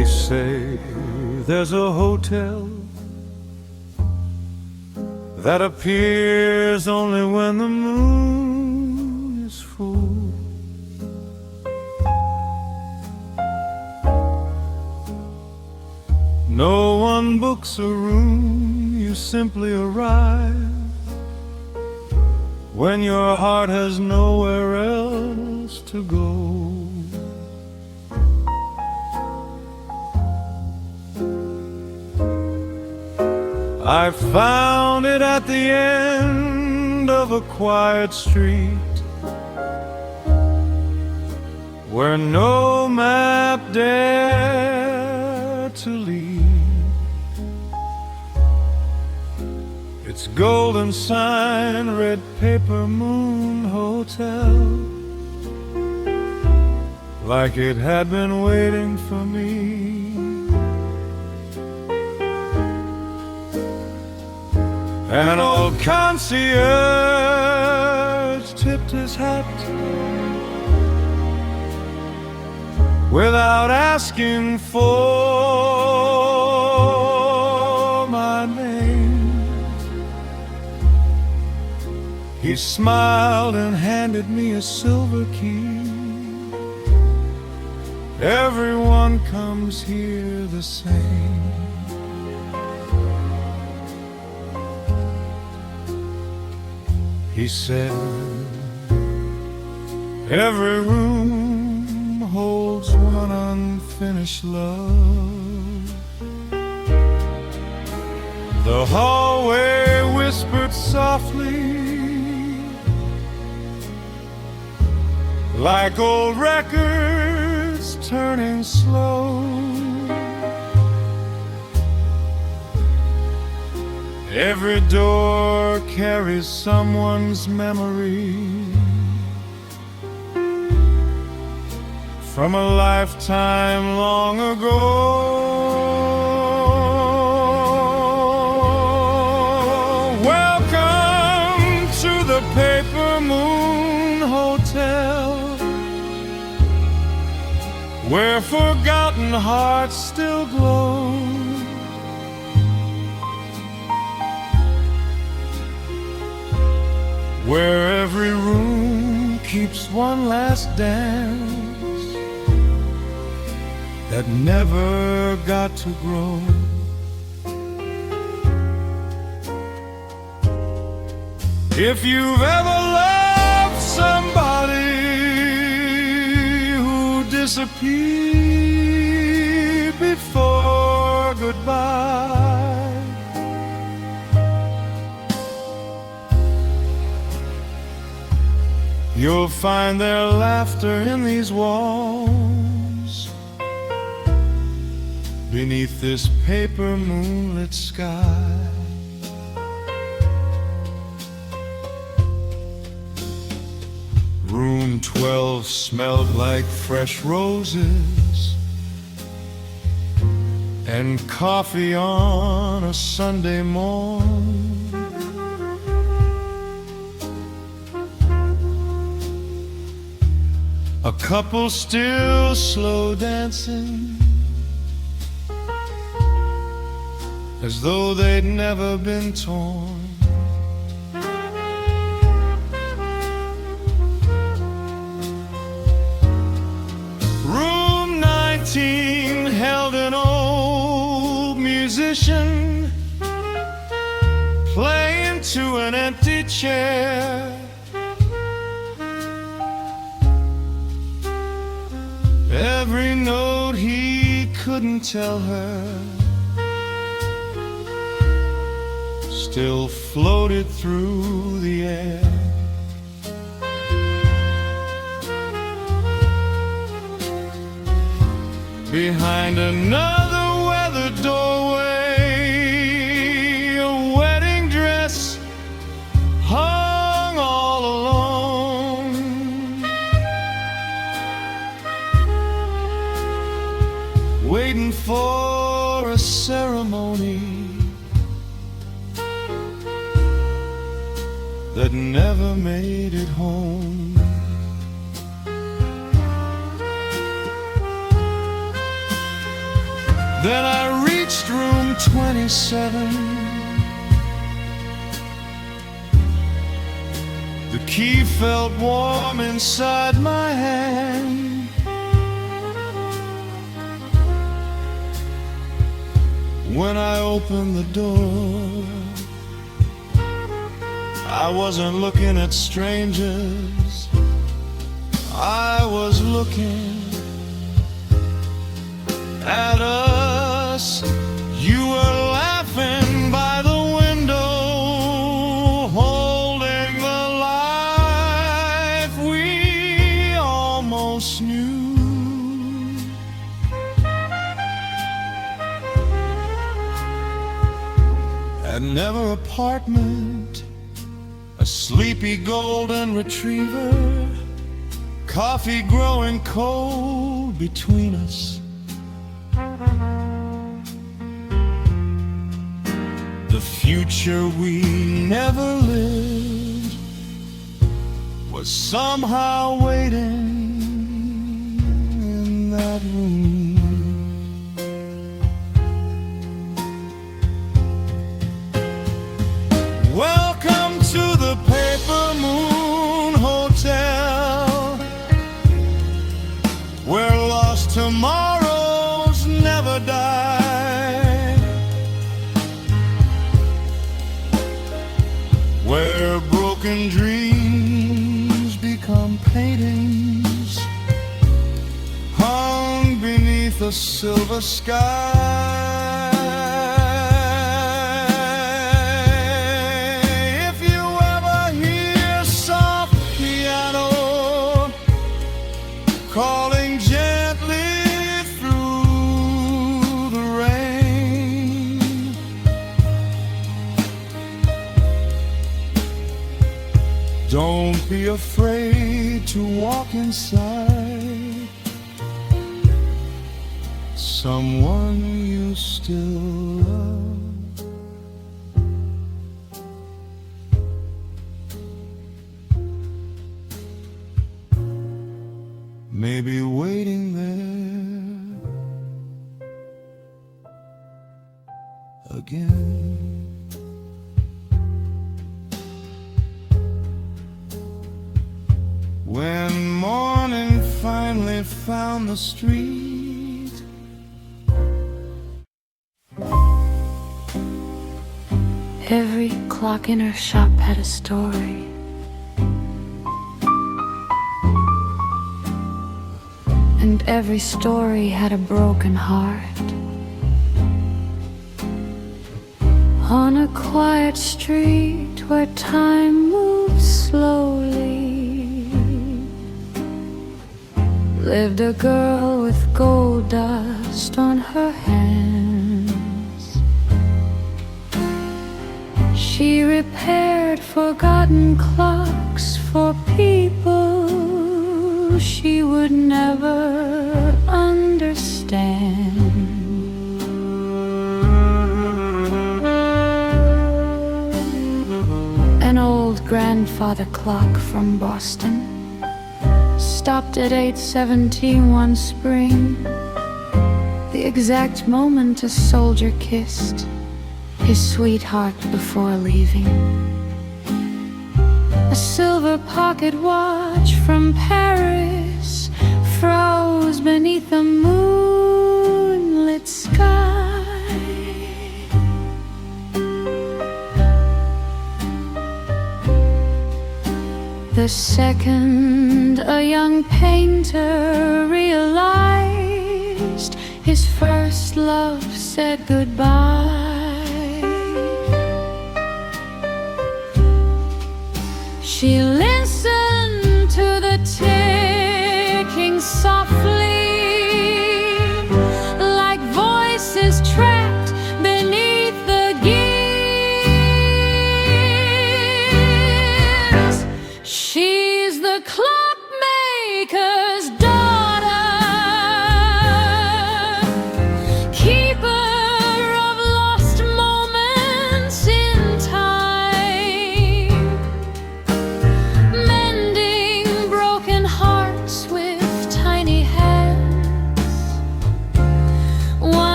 They say there's a hotel that appears only when the moon is full. No one books a room, you simply arrive when your heart has nowhere else to go. I found it at the end of a quiet street where no map dared to lead. Its golden sign read Paper Moon Hotel, like it had been waiting for me. An old concierge tipped his hat without asking for my name. He smiled and handed me a silver key. Everyone comes here the same. He said, every room holds one unfinished love. The hallway whispered softly, like old records turning slow. Every door carries someone's memory from a lifetime long ago. Welcome to the Paper Moon Hotel, where forgotten hearts still glow. Where every room keeps one last dance that never got to grow. If you've ever loved somebody who disappeared before goodbye, you'll find their laughter in these walls, beneath this paper moonlit sky. Room 12 smelled like fresh roses and coffee on a Sunday morn. A couple still slow dancing, as though they'd never been torn. Room 19 held an old musician playing to an empty chair. Every note he couldn't tell her still floated through the air. Behind another weathered doorway, a wedding dress hung all alone. Waiting for a ceremony that never made it home. Then I reached room 27. The key felt warm inside my hand. When I opened the door, I wasn't looking at strangers, I was looking at us. You were laughing by the window, holding the life we almost knew. At Never apartment, a sleepy golden retriever, coffee growing cold between us. The future we never lived was somehow waiting in that room. Welcome to the Paper Moon Hotel, where lost tomorrows never die, where broken dreams become paintings hung beneath a silver sky. If you ever hear soft piano calling gently through the rain, don't be afraid to walk inside someone you still love. Maybe waiting there again. When morning finally found the street, every clock in her shop had a story. And every story had a broken heart. On a quiet street where time moves slowly, lived a girl with gold dust on her hands. She repaired forgotten clocks for people she would never understand. An old grandfather clock from Boston stopped at 8:17 one spring, the exact moment a soldier kissed his sweetheart before leaving. A silver pocket watch from Paris froze beneath a moonlit sky. The second a young painter realized his first love said goodbye, she listened to the ticking softly, like voices trapped beneath the gears. She's the clockmaker's daughter, keeper of lost moments in time.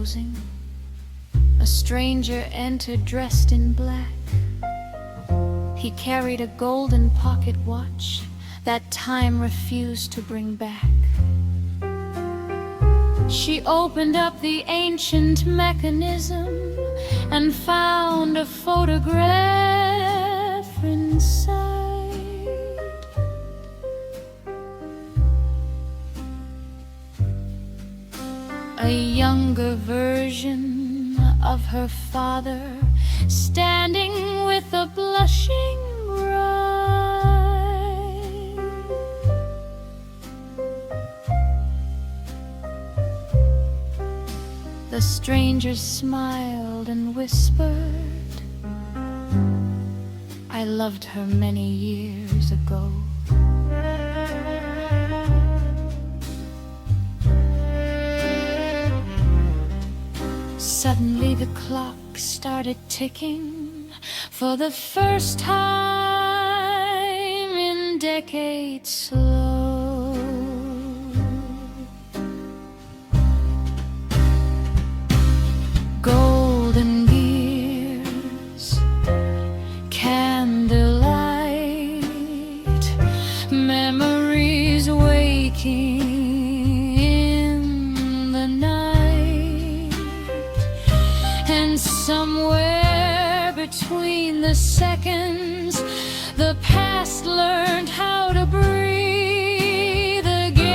closing, a stranger entered dressed in black. He carried a golden pocket watch that time refused to bring back. She opened up the ancient mechanism and found a photograph inside. A younger version of her father, standing with a blushing bride. The stranger smiled and whispered, "I loved her many years ago." Suddenly the clock started ticking for the first time in decades slow. Golden gears, candlelight, memories waking in the night. And somewhere between the seconds, the past learned how to breathe again.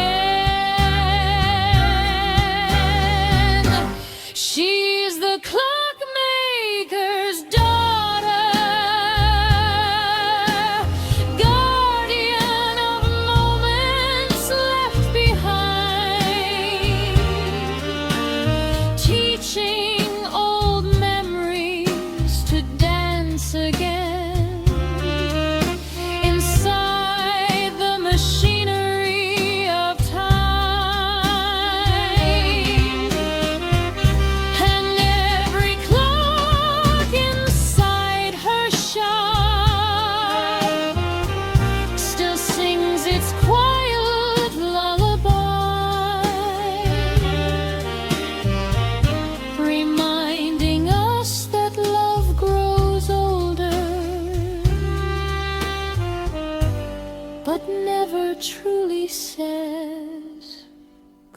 She's the clockmaker's daughter, guardian of moments left behind, teaching old memories to dance again inside the machinery of time. And every clock inside her shop still sings its quiet lullaby, reminding us that love grows older, but never truly says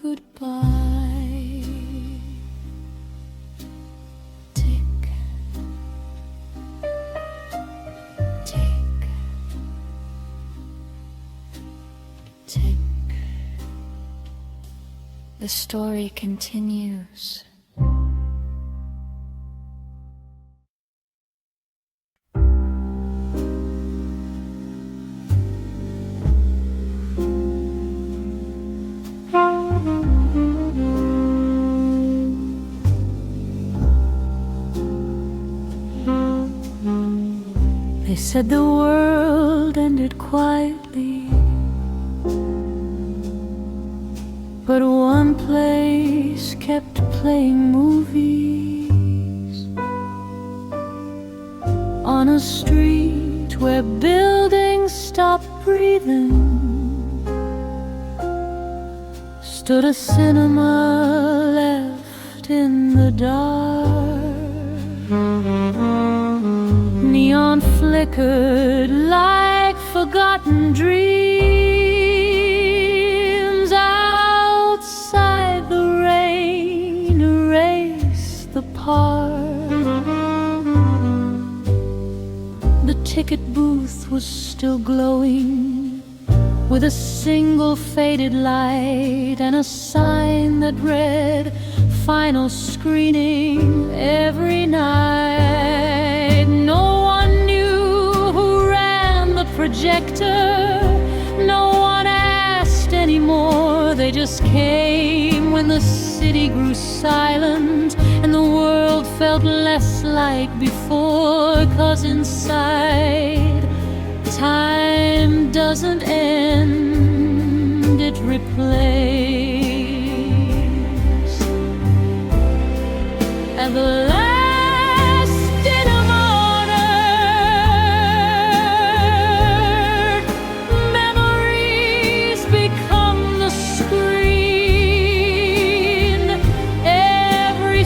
goodbye. Tick, tick, tick. The story continues. They said the world ended quietly, but one place kept playing movies on a street where buildings stopped breathing. Stood a cinema left in the dark. Neon flickered like forgotten dreams. Outside the rain erased the park. The ticket booth was still glowing with a single faded light and a sign that read final screening every night. No one knew who ran the projector, no one asked anymore. They just came when the city grew silent and the world felt less like before. 'Cause inside, time doesn't end, it replays. At the last dinner honored, memories become the screen. Every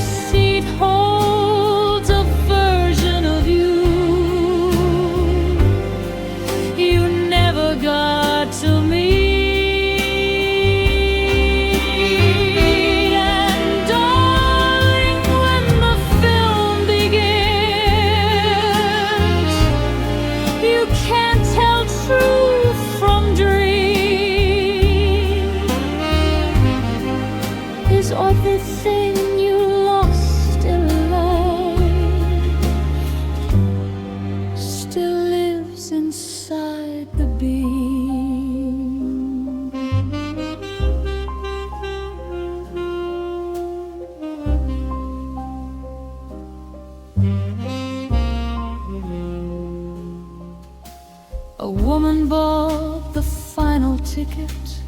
ticket,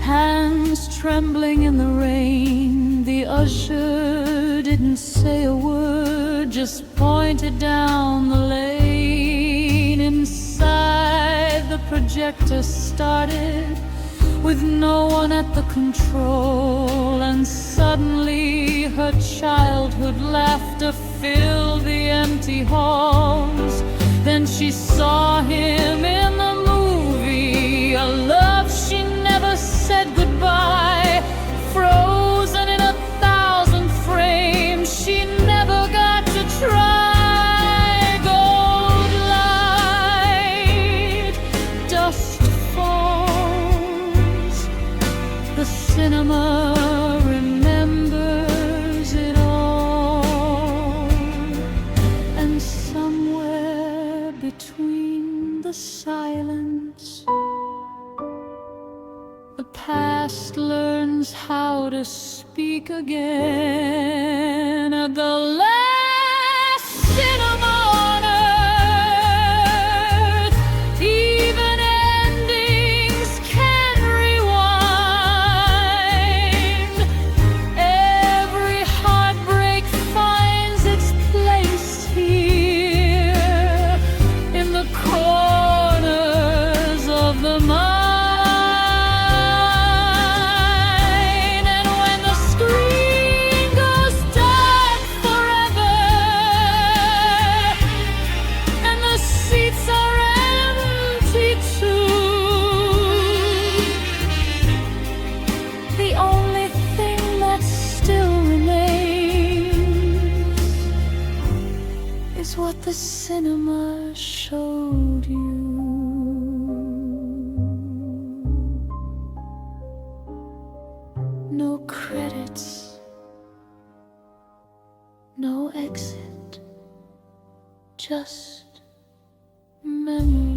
hands trembling in the rain. The usher didn't say a word, just pointed down the lane. Inside, the projector started with no one at the control, and suddenly her childhood laughter filled the empty halls. Then she saw him in the movie, a love she never said goodbye, frozen in 1,000 frames she never got to try. Gold light, dust falls, the cinema remembers it all, and somewhere between the silence, the past learns how to speak again. At the last cinema on earth, even endings can rewind. Every heartbreak finds its place here in the corners of the mind. What the cinema showed you. No credits, no exit, just memory.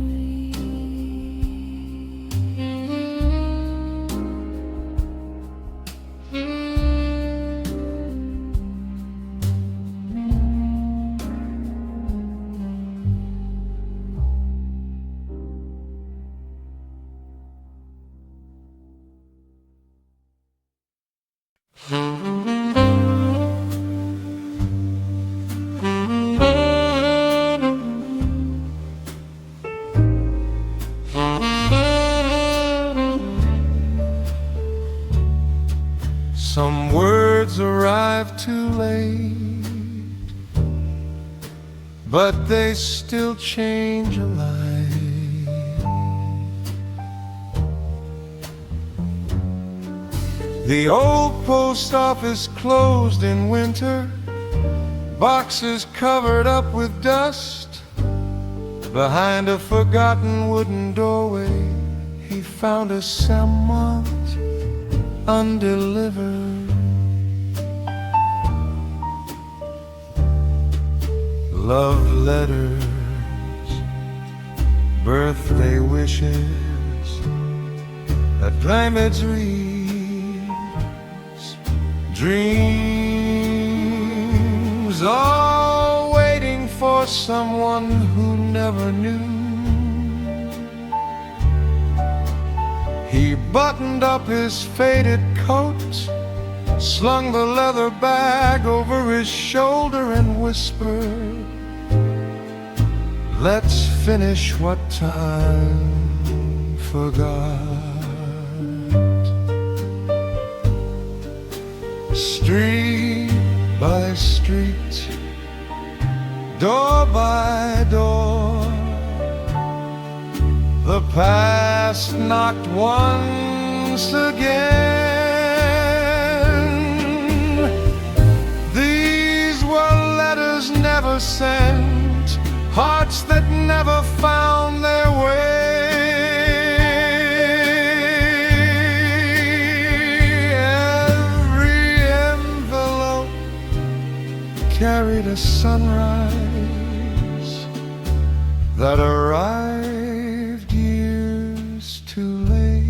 Some words arrive too late, but they still change a life. The old post office closed in winter, boxes covered up with dust. Behind a forgotten wooden doorway, he found a sermon undelivered. Love letters, birthday wishes, that climate reads, dreams, all waiting for someone who never knew. He buttoned up his faded coat, slung the leather bag over his shoulder and whispered, let's finish what time forgot. Street by street, door by door, the past knocked once again. These were letters never sent, hearts that never found their way. Every envelope carried a sunrise that arrived years too late.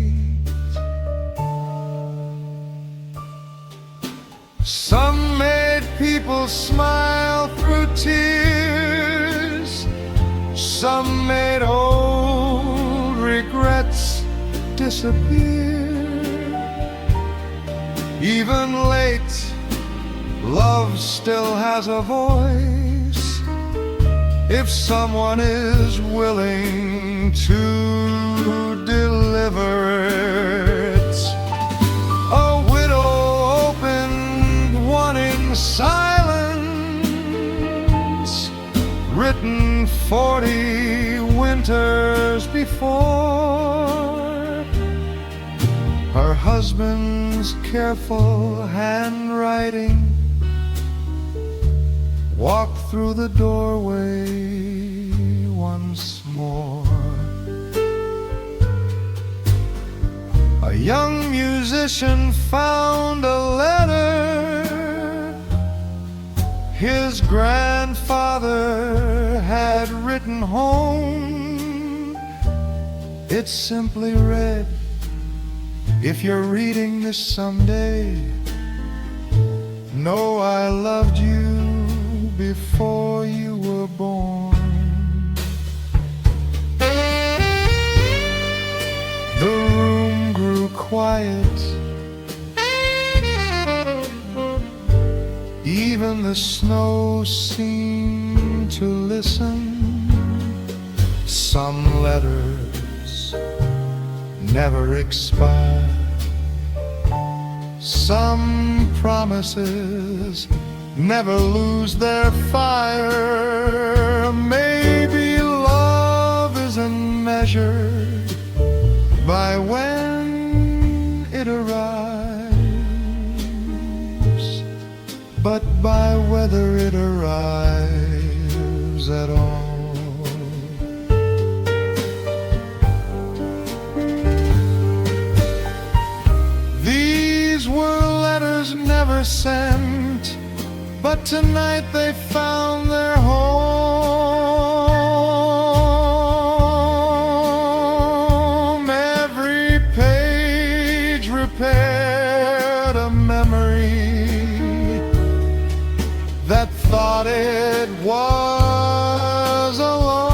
Some made people smile through tears, some made old regrets disappear. disappear. Even late, love still has a voice, if someone is willing to deliver it. A widow opened one in silence, written 40 winters before. Her husband's careful handwriting walked through the doorway once more. A young musician found a letter his grandfather had written home. It simply read, "If you're reading this someday, know I loved you before you were born." The room grew quiet. Even the snow seemed to listen. Some letters never expire. Some promises never lose their fire. Maybe love isn't measured by when it arrives, but by whether it arrives at all. These were letters never sent, but tonight they found their home. Every page repaired a memory that thought it was alone.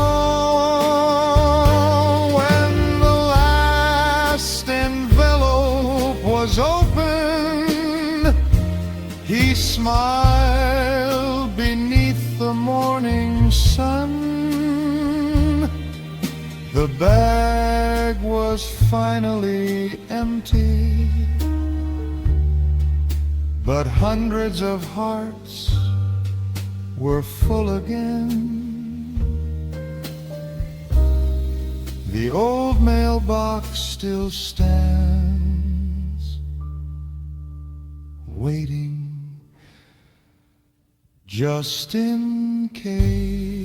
When the last envelope was opened, he smiled beneath the morning sun. The bag was finally empty, but hundreds of hearts were full again. The old mailbox still stands, waiting just in case.